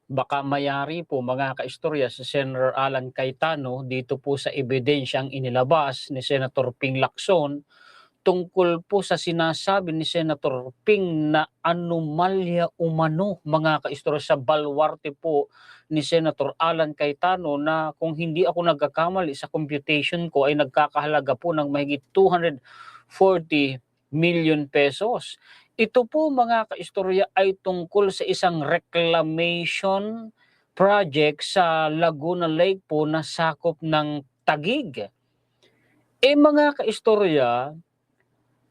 Baka mayari po mga kaistorya si Senator Alan Cayetano dito po sa ebidensyang inilabas ni Senator Ping Lacson tungkol po sa sinasabi ni Senator Ping na anomalya umano mga kaistorya sa balwarte po ni Senator Alan Cayetano na kung hindi ako nagkakamali sa computation ko ay nagkakahalaga po ng mahigit 240 million pesos. Ito po mga kaistorya ay tungkol sa isang reclamation project sa Laguna Lake po na sakop ng Taguig. Mga kaistorya,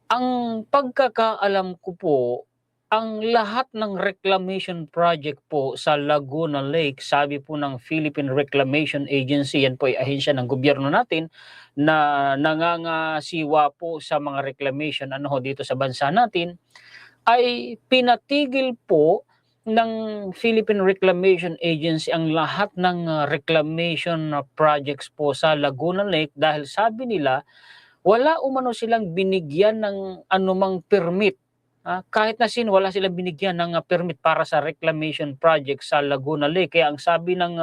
ang pagkakaalam ko po, ang lahat ng reclamation project po sa Laguna Lake, sabi po ng Philippine Reclamation Agency, yan po ay ahensya ng gobyerno natin na nangangasiwa po sa mga reclamation dito sa bansa natin, ay pinatigil po ng Philippine Reclamation Agency ang lahat ng reclamation projects po sa Laguna Lake dahil sabi nila wala umano silang binigyan ng anumang permit. Kahit na sino, wala silang binigyan ng permit para sa reclamation project sa Laguna Lake. Kaya ang sabi ng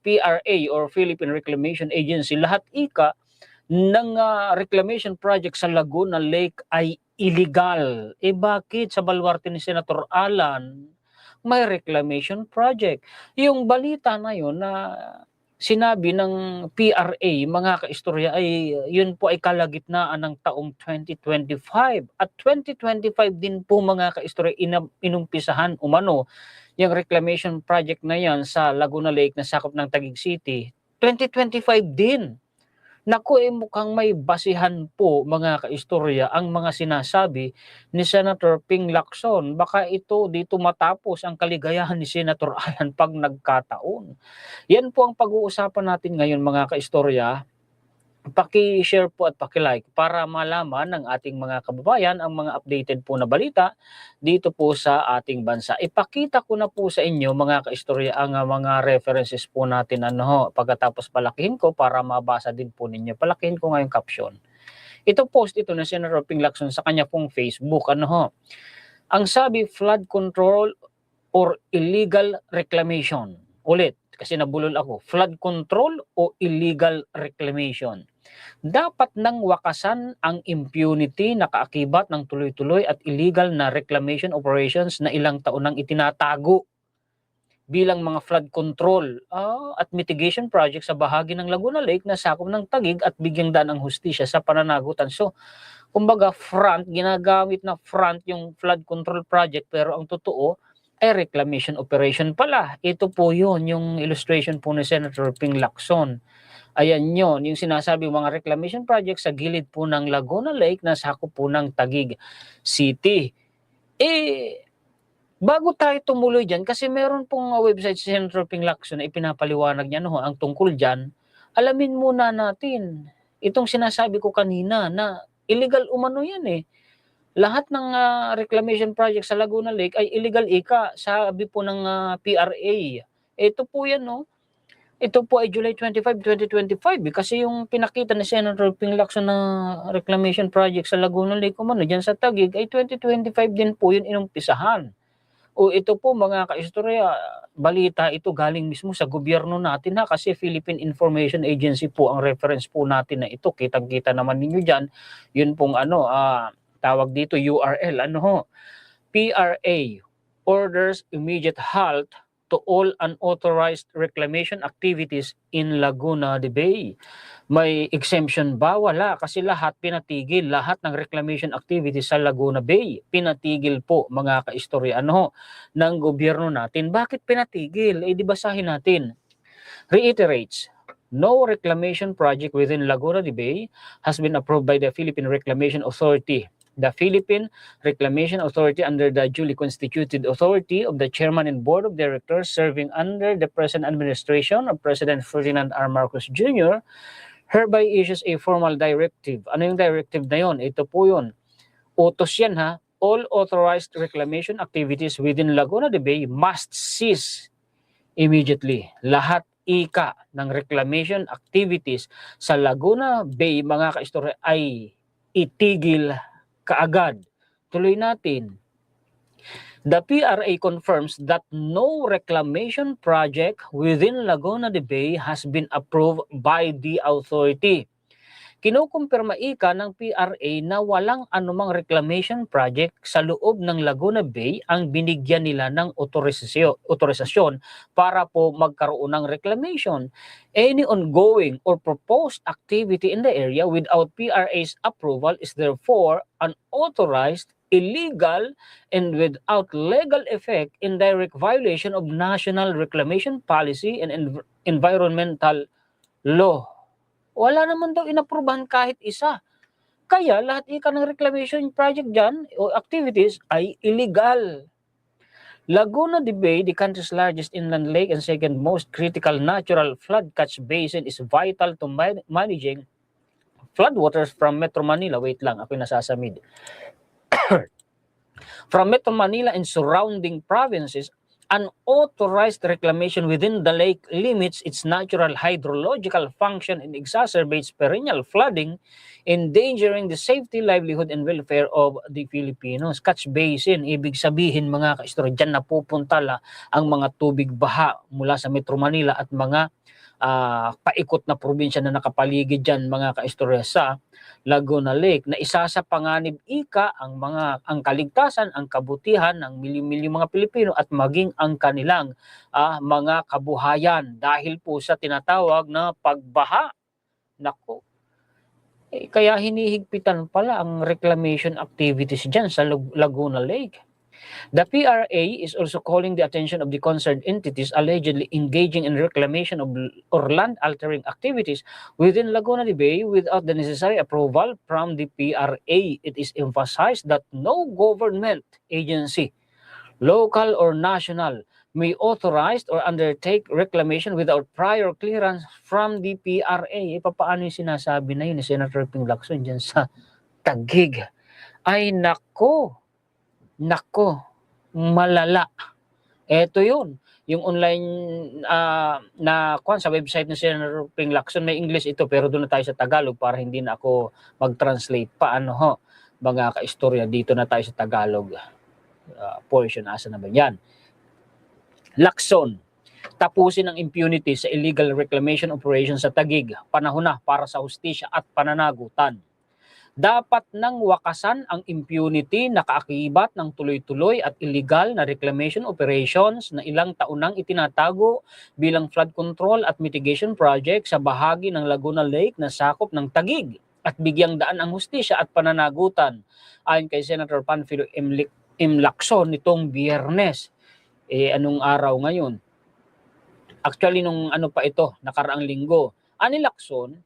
PRA or Philippine Reclamation Agency, lahat ng reclamation project sa Laguna Lake ay illegal. Bakit sa balwarte ni Senator Alan may reclamation project? Yung balita na yun na sinabi ng PRA, mga kaistorya, ay yun po ay kalagitnaan ng taong 2025. At 2025 din po mga kaistorya inumpisahan umano yung reclamation project na yan sa Laguna Lake na sakop ng Taguig City. 2025 din. Naku, mukhang may basihan po mga kaistorya ang mga sinasabi ni Senator Ping Lacson. Baka ito dito matapos ang kaligayahan ni Senator Alan pag nagkataon. Yan po ang pag-uusapan natin ngayon mga kaistorya. Paki-share po at paki-like para malaman ng ating mga kababayan ang mga updated po na balita dito po sa ating bansa. Ipakita ko na po sa inyo mga kaistorya ang mga references po natin pagkatapos palakihin ko para mabasa din po ninyo. Palakihin ko nga yung caption. Ito post ito na Senator Ping Lacson sa kanya pong Facebook. Ang sabi, flood control or illegal reclamation. Ulit, kasi nabulol ako. Flood control o illegal reclamation. Dapat nang wakasan ang impunity na kaakibat ng tuloy-tuloy at illegal na reclamation operations na ilang taon nang itinatago bilang mga flood control at mitigation project sa bahagi ng Laguna Lake na sakop ng Taguig at bigyang daan ang hustisya sa pananagutan. So, kumbaga ginagamit na front yung flood control project pero ang totoo ay reclamation operation pala. Ito po yun, yung illustration po ni Senator Ping Lacson. Ayan yun, yung sinasabi mga reclamation project sa gilid po ng Laguna Lake na sakop po ng Taguig City. Bago tayo tumuloy dyan, kasi meron pong website si Senator Ping Lacson na ipinapaliwanag niya ang tungkol dyan, alamin muna natin itong sinasabi ko kanina na illegal umano yan Lahat ng reclamation project sa Laguna Lake ay illegal sabi po ng PRA. Ito po yan Ito po ay July 25, 2025 kasi yung pinakita ni Senator Ping Lacson na reclamation project sa Laguna Lake umano dyan sa Taguig ay 2025 din po yun inumpisahan. Ito po mga kaistorya, balita ito galing mismo sa gobyerno natin kasi Philippine Information Agency po ang reference po natin na ito. Kitang-kita naman ninyo dyan. Yun pong tawag dito URL. PRA orders immediate halt to all unauthorized reclamation activities in Laguna de Bay. May exemption ba? Wala, kasi lahat pinatigil, lahat ng reclamation activities sa Laguna Bay. Pinatigil po mga kaistorya ng gobyerno natin. Bakit pinatigil? Di basahin natin. Reiterates, no reclamation project within Laguna de Bay has been approved by the Philippine Reclamation Authority. The Philippine Reclamation Authority, under the duly constituted authority of the Chairman and Board of Directors serving under the present administration of President Ferdinand R. Marcos Jr., hereby issues a formal directive. Ano yung directive na yon? Ito po yun. Utos yan All authorized reclamation activities within Laguna de Bay must cease immediately. Lahat ng reclamation activities sa Laguna Bay, mga kaistorya, ay itigil kaagad. Tuloy natin. The PRA confirms that no reclamation project within Laguna de Bay has been approved by the authority. Kinukumpirma ika ng PRA na walang anumang reclamation project sa loob ng Laguna Bay ang binigyan nila ng otorisasyon para po magkaroon ng reclamation. Any ongoing or proposed activity in the area without PRA's approval is therefore unauthorized, illegal, and without legal effect in direct violation of national reclamation policy and environmental law. Wala naman daw inaprubahan kahit isa. Kaya lahat ika ng reclamation project dyan o activities ay illegal. Laguna de Bay, the country's largest inland lake and second most critical natural flood catch basin, is vital to managing floodwaters from Metro Manila. Wait lang, ako'y nasasamid. From Metro Manila and surrounding provinces. Unauthorized reclamation within the lake limits its natural hydrological function and exacerbates perennial flooding, endangering the safety, livelihood, and welfare of the Filipinos. Catch basin, ibig sabihin mga kaistorya, dyan napupunta ang mga tubig baha mula sa Metro Manila at mga paikot na probinsya na nakapaligid dyan mga kaistorya sa Laguna Lake, na isa sa panganib ika ang kaligtasan, ang kabutihan ng milyon-milyong mga Pilipino at maging ang kanilang mga kabuhayan dahil po sa tinatawag na pagbaha. Nako. Kaya hinihigpitan pala ang reclamation activities dyan sa Laguna Lake. The PRA is also calling the attention of the concerned entities allegedly engaging in reclamation of or land-altering activities within Laguna de Bay without the necessary approval from the PRA. It is emphasized that no government agency, local or national, may authorize or undertake reclamation without prior clearance from the PRA. Paano yung sinasabi na yun ni Senator Ping Lacson dyan sa Taguig? Ay nako, malala. Ito yun. Yung online na sa website ng Senator Ping Lacson, may English ito pero doon na tayo sa Tagalog para hindi na ako mag-translate pa. Mga kaistorya, dito na tayo sa Tagalog portion. Asa na ba yan? Lacson, tapusin ang impunity sa illegal reclamation operation sa Taguig. Panahon na para sa hustisya at pananagutan. Dapat nang wakasan ang impunity na kaakibat ng tuloy-tuloy at illegal na reclamation operations na ilang taon nang itinatago bilang flood control at mitigation project sa bahagi ng Laguna Lake na sakop ng Taguig at bigyang daan ang hustisya at pananagutan. Ayon kay Senator Panfilo M. Lacson nitong Biyernes. Anong araw ngayon? Actually, nung pa ito, nakaraang linggo. Ani Lacson,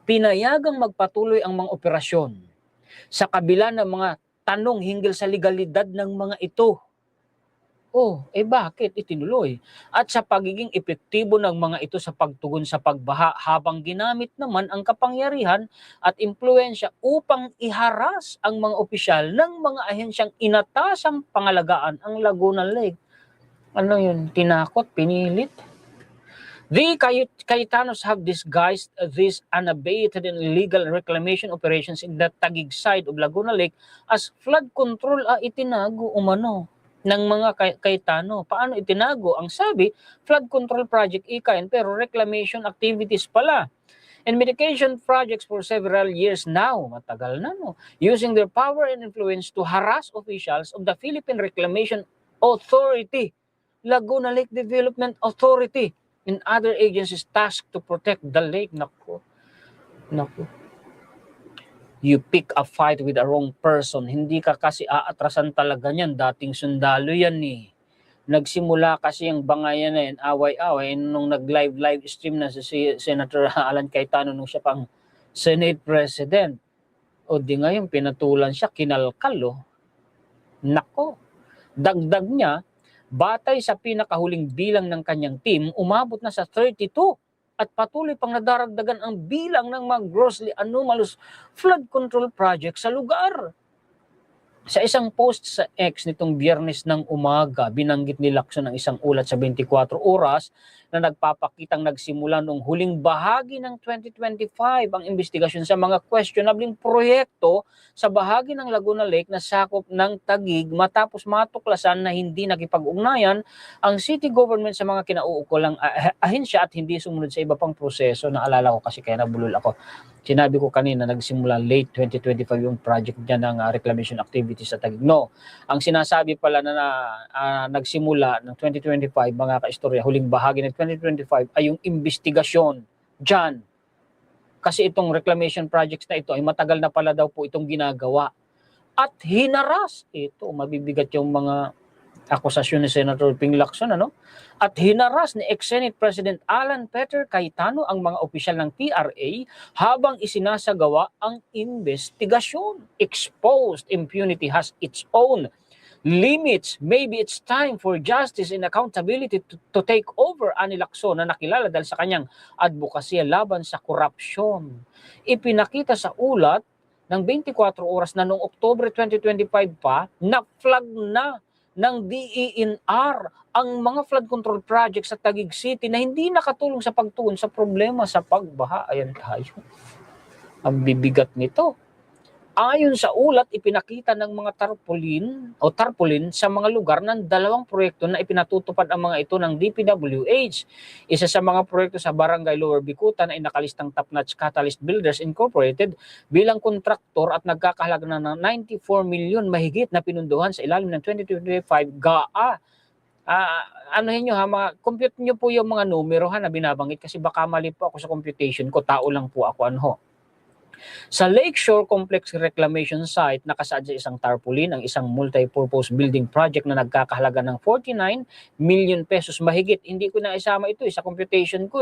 pinayagang magpatuloy ang mga operasyon sa kabila ng mga tanong hinggil sa legalidad ng mga ito. Bakit itinuloy? At sa pagiging epektibo ng mga ito sa pagtugon sa pagbaha habang ginamit naman ang kapangyarihan at impluensya upang iharas ang mga opisyal ng mga ahensyang inatasang pangalagaan ang Laguna Lake. Ano yun? Tinakot? Pinilit? The Cayetanos have disguised these unabated and illegal reclamation operations in the Taguig side of Laguna Lake as flood control. Itinago umano ng mga Cayetano. Paano itinago? Ang sabi, flood control project ikain pero reclamation activities pala. And mitigation projects for several years now. Matagal na, no? Using their power and influence to harass officials of the Philippine Reclamation Authority, Laguna Lake Development Authority, and other agencies tasked to protect the lake. Naku. You pick a fight with the wrong person. Hindi ka kasi aatrasan talaga niyan. Dating sundalo yan eh. Nagsimula kasi yung bangayan na yan, away-away, nung nag-live stream na si Senator Alan Cayetano nung siya pang Senate President. Di ngayon, pinatulan siya, kinalkal. Nako. Dagdag niya, batay sa pinakahuling bilang ng kanyang team, umabot na sa 32 at patuloy pang nadaragdagan ang bilang ng mga grossly anomalous flood control project sa lugar. Sa isang post sa X nitong Biyernes ng umaga, binanggit ni Lacson ng isang ulat sa 24 oras na nagpapakitang nagsimula noong huling bahagi ng 2025 ang investigasyon sa mga questionabling proyekto sa bahagi ng Laguna Lake na sakop ng Taguig matapos matuklasan na hindi nakipag-ugnayan ang city government sa mga kinauukulang ahensya at hindi sumunod sa iba pang proseso. Naalala ko kasi kaya nabulol ako. Sinabi ko kanina nagsimula late 2025 yung project niya ng reclamation activities sa Taguig. No, ang sinasabi pala na nagsimula ng 2025 mga kaistorya, huling bahagi ng 2025 ay yung investigasyon dyan. Kasi itong reclamation projects na ito ay matagal na pala daw po itong ginagawa. At hinaras, ito mabibigat yung mga akusasyon ni Senator Ping Lacson, At hinaras ni ex-Senate President Alan Peter Cayetano ang mga opisyal ng PRA habang isinasagawa ang investigasyon. Exposed impunity has its own limits. Maybe it's time for justice and accountability to take over, ani Lacson, na nakilala dahil sa kanyang advokasya laban sa korupsyon. Ipinakita sa ulat ng 24 oras na noong Oktubre 2025 pa, na-flag na ng DENR ang mga flood control projects sa Taguig City na hindi nakatulong sa pagtugon sa problema sa pagbaha. Ayan tayo. Ang bibigat nito. Ayon sa ulat, ipinakita ng mga tarpaulin sa mga lugar ng 2 proyekto na ipinatutupad ang mga ito ng DPWH. Isa sa mga proyekto sa Barangay Lower Bicutan ay nakalistang Top-Notch Catalyst Builders Incorporated bilang kontraktor at nagkakahalaga na ng 94 milyon mahigit na pinunduhan sa ilalim ng 2025 GAA. Anuhin nyo compute nyo po yung mga numero na binabanggit kasi baka mali po ako sa computation ko, tao lang po ako Sa Lakeshore Complex Reclamation Site, nakasaad sa isang tarpaulin ang isang multi-purpose building project na nagkakahalaga ng 49 million pesos mahigit. Hindi ko na isama ito sa computation ko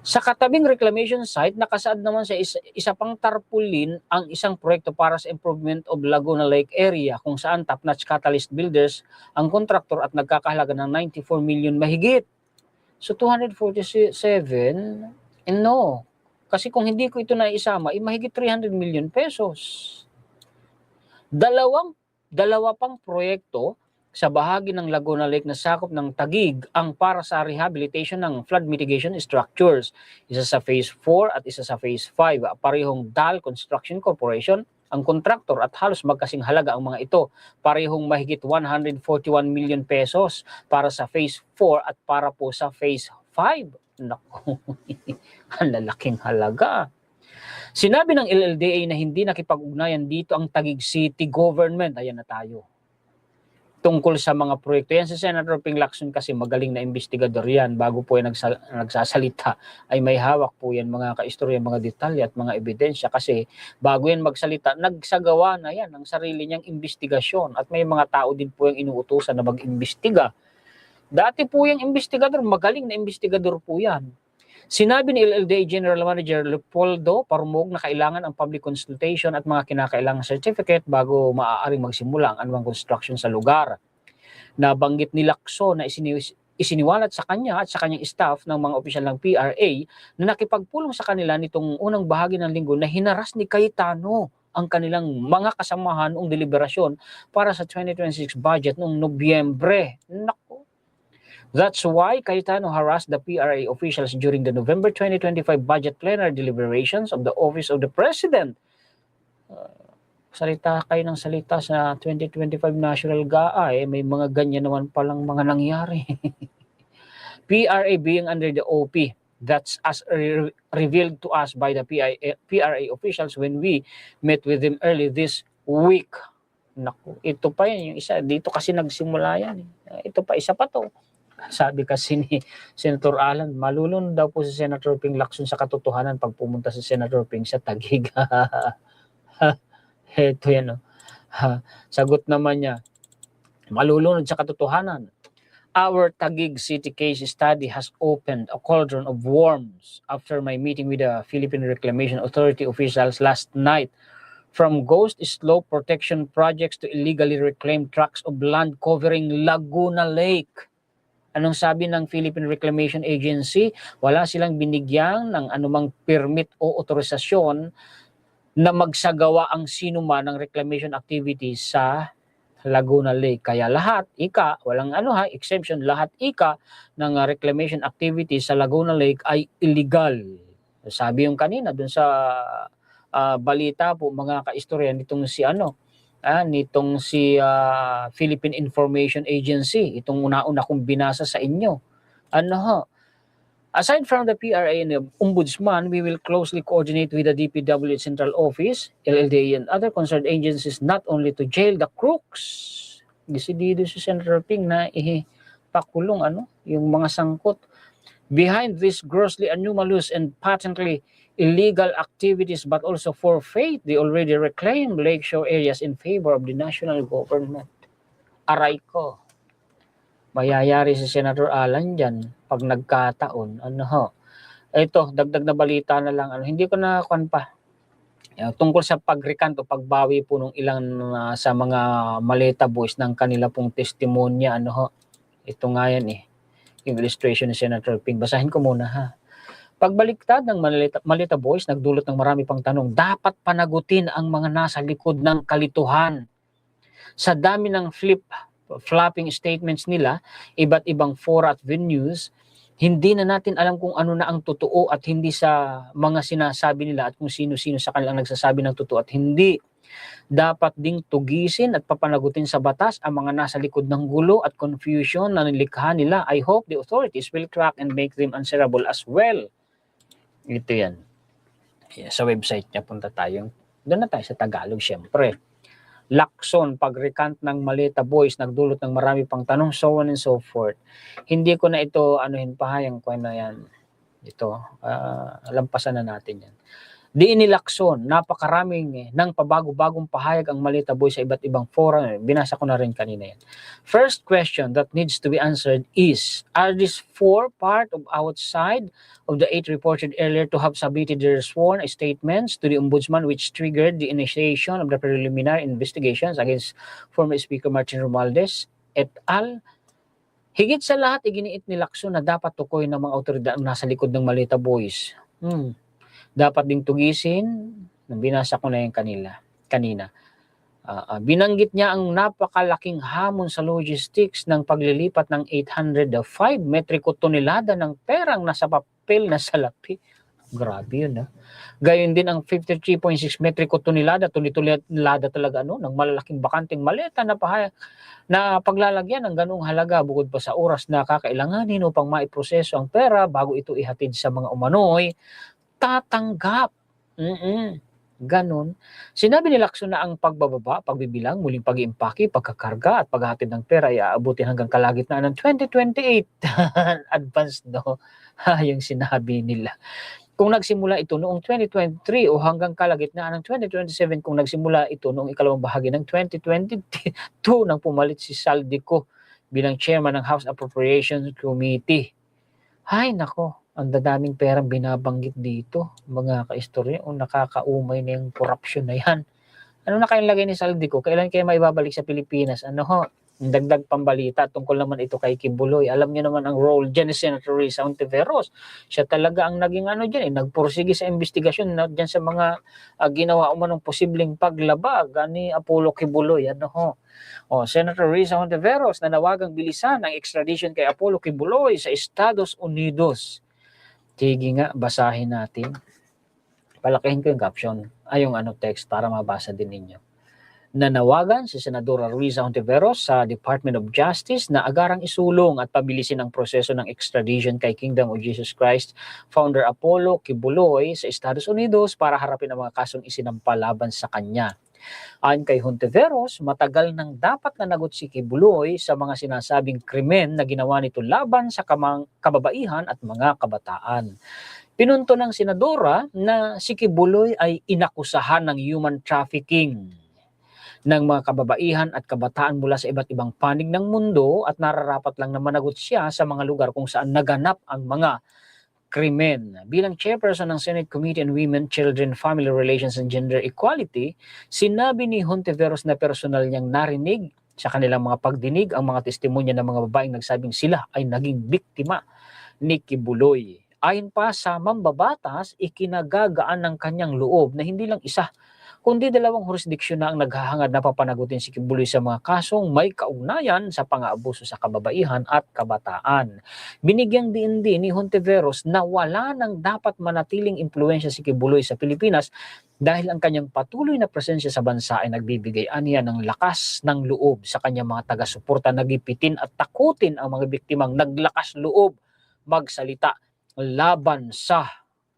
Sa katabing reclamation site, nakasaad naman sa isa pang tarpaulin ang isang proyekto para sa improvement of Laguna Lake area kung saan Top-Notch Catalyst Builders ang kontraktor at nagkakahalaga ng 94 million mahigit. So 247, no. Kasi kung hindi ko ito naisama, mahigit 300 million pesos. Dalawa pang proyekto sa bahagi ng Laguna Lake na sakop ng Taguig ang para sa rehabilitation ng flood mitigation structures. Isa sa Phase 4 at isa sa Phase 5. Parehong DAL Construction Corporation ang kontraktor at halos magkasing halaga ang mga ito. Parehong mahigit 141 million pesos para sa Phase 4 at para po sa Phase 5. Naku, ang lalaking halaga. Sinabi ng LLDA na hindi nakipag-ugnayan dito ang Taguig City Government. Ayan na tayo. Tungkol sa mga proyekto. Yan si Senator Ping Lacson kasi magaling na investigador yan. Bago po yan nagsasalita ay may hawak po yan mga kaistorya, mga detalye at mga ebidensya. Kasi bago yan magsalita, nagsagawa na yan ng sarili niyang investigasyon. At may mga tao din po yung inuutusan na mag-imbestiga. Dati po yung investigador, magaling na investigador po yan. Sinabi ni LLDA General Manager Leopoldo Parmog na kailangan ang public consultation at mga kinakailangang certificate bago maaaring magsimula ang anumang construction sa lugar. Nabanggit ni Lacson na isiniwalat sa kanya at sa kanyang staff ng mga opisyal ng PRA na nakipagpulong sa kanila nitong unang bahagi ng linggo na hinaras ni Cayetano ang kanilang mga kasamahan noong deliberasyon para sa 2026 budget noong Nobyembre. Naku. That's why Cayetano harassed the PRA officials during the November 2025 budget plenary deliberations of the Office of the President. Salita kayo ng salita sa 2025 National GAA, may mga ganyan naman palang mga nangyari. PRA being under the OP, that's as revealed to us by the PRA officials when we met with them early this week. Naku, ito pa yan, yung isa, dito kasi nagsimula yan. Ito pa, isa pa to. Sabi kasi ni Senator Alan, malulunod daw po si Senator Ping Lacson sa katotohanan pag pumunta si Senator Ping sa Taguig. Ito yan. Sagot naman niya, malulunod sa katotohanan. Our Taguig City case study has opened a cauldron of worms after my meeting with the Philippine Reclamation Authority officials last night. From ghost slope protection projects to illegally reclaimed tracts of land covering Laguna Lake. Anong sabi ng Philippine Reclamation Agency? Wala silang binigyan ng anumang permit o otorisasyon na magsagawa ang sinuman ng reclamation activities sa Laguna Lake. Kaya lahat, walang exemption, lahat ng reclamation activities sa Laguna Lake ay illegal. Sabi yung kanina dun sa balita po mga kaistorya nitong si Philippine Information Agency, itong una-una kong binasa sa inyo. Aside from the PRA and the Ombudsman, we will closely coordinate with the DPWH Central Office, LLDA, and other concerned agencies not only to jail the crooks. Desidido si Senator Ping na pakulong yung mga sangkot behind this grossly anomalous and patently illegal activities, but also forfeit the already reclaimed lakeshore areas in favor of the national government. Aray ko. Mayayari si Senator Alan dyan pag nagkataon. Ito, dagdag na balita na lang. Hindi ko na pa. Tungkol sa pagrecant o pagbawi po ng ilang sa mga Maleta boys ng kanila pong testimonya. Ito nga yan yung illustration ni Senator Ping. Basahin ko muna Pagbaliktad ng Maleta boys, nagdulot ng marami pang tanong. Dapat panagutin ang mga nasa likod ng kalituhan. Sa dami ng flopping statements nila, iba't ibang fora at venues, hindi na natin alam kung ano na ang totoo at hindi sa mga sinasabi nila at kung sino-sino sa kanilang nagsasabi ng totoo at hindi. Dapat ding tugisin at papanagutin sa batas ang mga nasa likod ng gulo at confusion na nilikha nila. I hope the authorities will track and make them answerable as well. Ito yan. Sa website niya punta tayo. Doon na tayo sa Tagalog syempre. Lacson, pag-recant ng Maleta boys, nagdulot ng marami pang tanong, so on and so forth. Hindi ko na ito pahayang ko na yan. Ito, lampasan na natin yan. Diin ni Lacson, napakaraming ng pabago-bagong pahayag ang Maleta boys sa iba't ibang fora. Binasa ko na rin kanina yan. First question that needs to be answered is, are these 4 part of outside of the 8 reported earlier to have submitted their sworn statements to the Ombudsman, which triggered the initiation of the preliminary investigations against former Speaker Martin Romualdez et al.? Higit sa lahat, iginiit ni Lacson na dapat tukoy ng mga otoridad ang nasa likod ng Maleta boys. Dapat ding tugisin, binasa ko na yung kanina. Binanggit niya ang napakalaking hamon sa logistics ng paglilipat ng 805 metriko tonelada ng perang nasa papel na salapi. Grabe yun. Gayon din ang 53.6 metriko tonelada talaga ng malalaking bakanteng maleta na paglalagyan ng ganung halaga bukod pa sa oras na kakailanganin upang maiproseso ang pera bago ito ihatid sa mga umano'y tatanggap. Ganon. Sinabi ni Lacson na ang pagbababa, pagbibilang, muling pag-iimpake, pagkakarga at paghahatid ng pera ay aabutin hanggang kalagitnaan ng 2028. Advanced yung sinabi nila. Kung nagsimula ito noong 2023 o hanggang kalagitnaan ng 2027, kung nagsimula ito noong ikalawang bahagi ng 2022 nang pumalit si Saldico bilang chairman ng House Appropriations Committee. Hay nako. Ang dadaming perang binabanggit dito, mga kaistorya, o nakakaumay na yung corruption na yan. Ano na kayong lagay ni Saldico? Kailan kayo maibabalik sa Pilipinas? Dagdag pambalita tungkol naman ito kay Kibuloy. Alam niyo naman ang role dyan ni Senator Risa Hontiveros. Siya talaga ang naging nagpursige sa investigasyon dyan sa mga ginawa umanong posibleng paglabag ni Apollo Kibuloy. Senator Risa Hontiveros na nawagang bilisan ang extradition kay Apollo Kibuloy sa Estados Unidos. Sige nga, basahin natin. Palakihin ko yung caption, yung text para mabasa din ninyo. Nanawagan si Senadora Risa Hontiveros sa Department of Justice na agarang isulong at pabilisin ang proseso ng extradition kay Kingdom of Jesus Christ founder Apollo Kibuloy sa Estados Unidos para harapin ang mga kasong isinampa laban sa kanya. Ayon kay Hontiveros, matagal nang dapat nanagot si Kibuloy sa mga sinasabing krimen na ginawa nito laban sa kababaihan at mga kabataan. Pinunto ng senadora na si Kibuloy ay inakusahan ng human trafficking ng mga kababaihan at kabataan mula sa iba't ibang panig ng mundo at nararapat lang na managot siya sa mga lugar kung saan naganap ang mga krimen. Bilang chairperson ng Senate Committee on Women, Children, Family Relations and Gender Equality, sinabi ni Hontiveros na personal niyang narinig sa kanilang mga pagdinig ang mga testimonya ng mga babaeng nagsabing sila ay naging biktima ni Kibuloy. Ayon pa sa mambabatas, ikinagagaan ng kanyang loob na hindi lang isa kundi dalawang jurisdiksyon na ang naghahangad na papanagutin si Kibuloy sa mga kasong may kaugnayan sa pang-aabuso sa kababaihan at kabataan. Binigyang diin din ni Hontiveros na wala nang dapat manatiling impluensya si Kibuloy sa Pilipinas dahil ang kanyang patuloy na presensya sa bansa ay nagbibigay aniya ng lakas ng loob sa kanyang mga taga-suporta na gipitin at takutin ang mga biktimang naglakas loob magsalita laban sa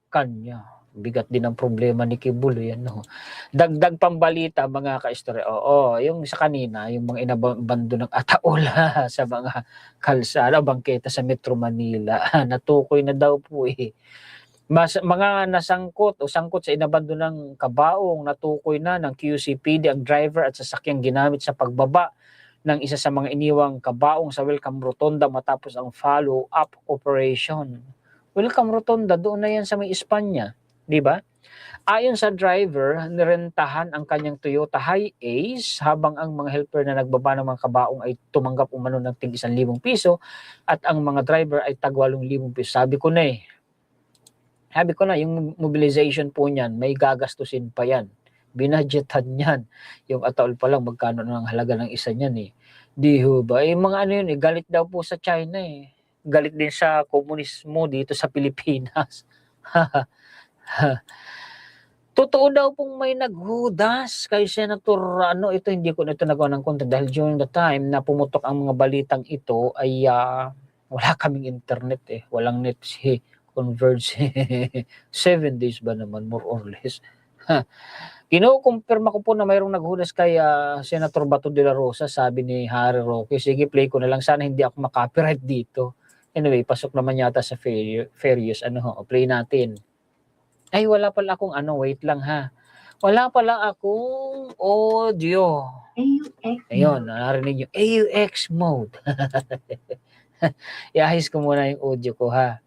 kanya. Bigat din ang problema ni Kibuloy, ano. Dagdag pambalita mga kaistorya. Oo, yung sa kanina, yung mga inabando ng ataola sa mga kalsada, bangketa sa Metro Manila. Natukoy na daw po eh. Mga nasangkot o sangkot sa inabando ng kabaong, natukoy na ng QCPD ang driver at sasakyang ginamit sa pagbaba ng isa sa mga iniwang kabaong sa Welcome Rotonda matapos ang follow-up operation. Welcome Rotonda, doon na yan sa may Espanya, di ba? Ayon sa driver, nirentahan ang kanyang Toyota Hiace habang ang mga helper na nagbaba ng mga kabaong ay tumanggap umano ng tig 1,000 piso at ang mga driver ay tag 8,000 piso. Sabi ko na, yung mobilization po niyan, may gagastusin pa yan. Binadgetan yan. Yung ataol pa lang, magkano na ang halaga ng isa niyan eh. Di ho ba? Eh, mga ano yun eh, galit daw po sa China eh. Galit din sa komunismo dito sa Pilipinas. Totoo daw pong may naghudas kay Senator, ito hindi ko ito nagawa ng content dahil during the time na pumutok ang mga balitang ito ay wala kaming internet eh. Walang net si Converge. 7 days ba naman, more or less. Kinukumpirma ko po na mayroong naghudas kay Senator Bato de la Rosa, sabi ni Harry Roque. Sige, play ko na lang. Sana hindi ako makapiright dito. Anyway, pasok naman yata sa fair use. Play natin. Ay, wala pala akong wait lang ha. Wala pala akong audio. Ayun, narinig nyo. AUX mode. Iahis ko muna yung audio ko ha.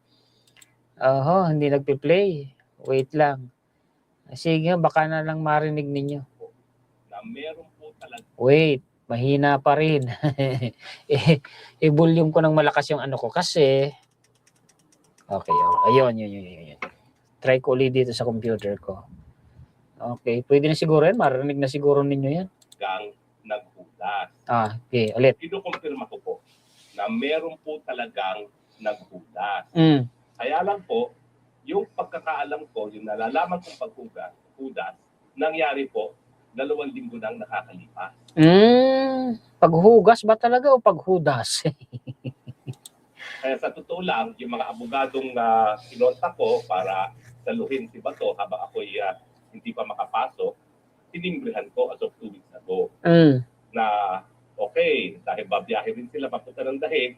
Hindi nagpi-play. Wait lang. Sige, baka na lang marinig ninyo. Na meron po talaga. Wait, mahina pa rin. I-volume ko ng malakas yung ko kasi. Okay, ayun, yun. Try ko ulit dito sa computer ko. Okay, pwede na siguro yan. Marinig na siguro ninyo yan. Gang naghudas. Okay, ulit. Kinukumpirma ko po na meron po talagang naghudas. Kaya lang po, yung pagkakaalam ko, yung nalalaman kong paghudas, nangyari po, 2 linggo nang nakakalipas. Paghugas ba talaga o paghudas? Kaya sa totoo lang, yung mga abogadong kinontak ko para saluhin si Bato habang ako'y hindi pa makapasok, tinimbrihan ko as of 2 weeks ago. Na okay, dahil babiyahe rin sila papunta ng Dahig,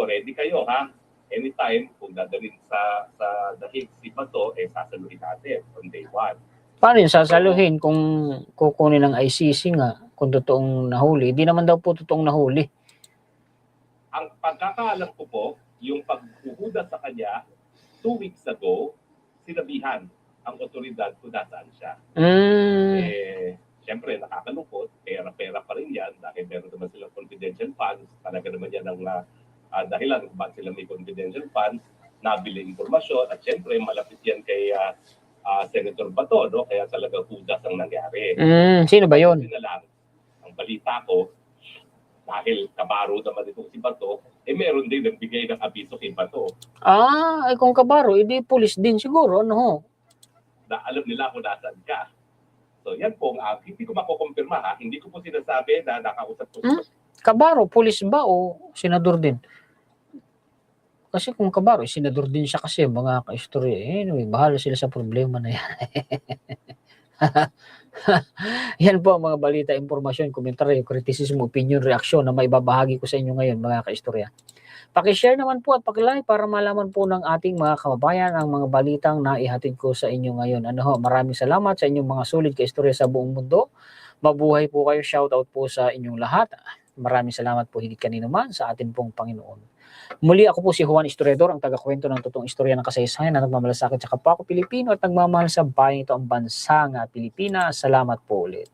ready kayo ha? Anytime, kung dadalhin sa Dahig si Bato, sasaluhin natin on day 1. Paano yung sasaluhin kung kukunin ng ICC nga, kung totoong nahuli? Hindi naman daw po totoong nahuli. Ang pagkakaalam ko po, yung paghuhudas sa kanya, 2 weeks ago, sinabihan ang otoridad kung nasaan siya. Siyempre, nakakalungkot, pera-pera pa rin yan, dahil meron naman silang confidential funds, talaga naman yan ang dahilan kung bakit sila may confidential funds, nabili informasyon, at siyempre malapit yan kay Senator Bato, no? Kaya talaga hudas ang nangyari. Sino ba yun? Na lang, ang balita ko, dahil kabaro naman itong si Bato, meron din nagbigay ng abiso kay Bato. Kung kabaro, edi pulis din siguro, Na alam nila kung nasaan ka. So yan po, hindi ko makukumpirma ha, hindi ko po sinasabi na nakausap ko. Kabaro, pulis ba o senador din? Kasi kung kabaro, senador din siya kasi mga kaistorya. Anyway, bahala sila sa problema na yan. Yan po ang mga balita, impormasyon, komentaryo, kritisismo, opinion, reaksyon na maibabahagi ko sa inyo ngayon mga kaistorya. Paki-share naman po at paki-like para malaman po ng ating mga kababayan ang mga balitang naihatid ko sa inyo ngayon. Maraming salamat sa inyong mga sulit kaistorya sa buong mundo. Mabuhay po kayo, shoutout po sa inyong lahat. Maraming salamat po higit kanino man sa atin pong Panginoon. Muli ako po si Juan Historiador, ang tagakwento ng totoong istorya ng kasaysayan na nagmamalasakit sa kapwa ko Pilipino at nagmamahal sa bayan ito ang bansa nga Pilipinas. Salamat po ulit.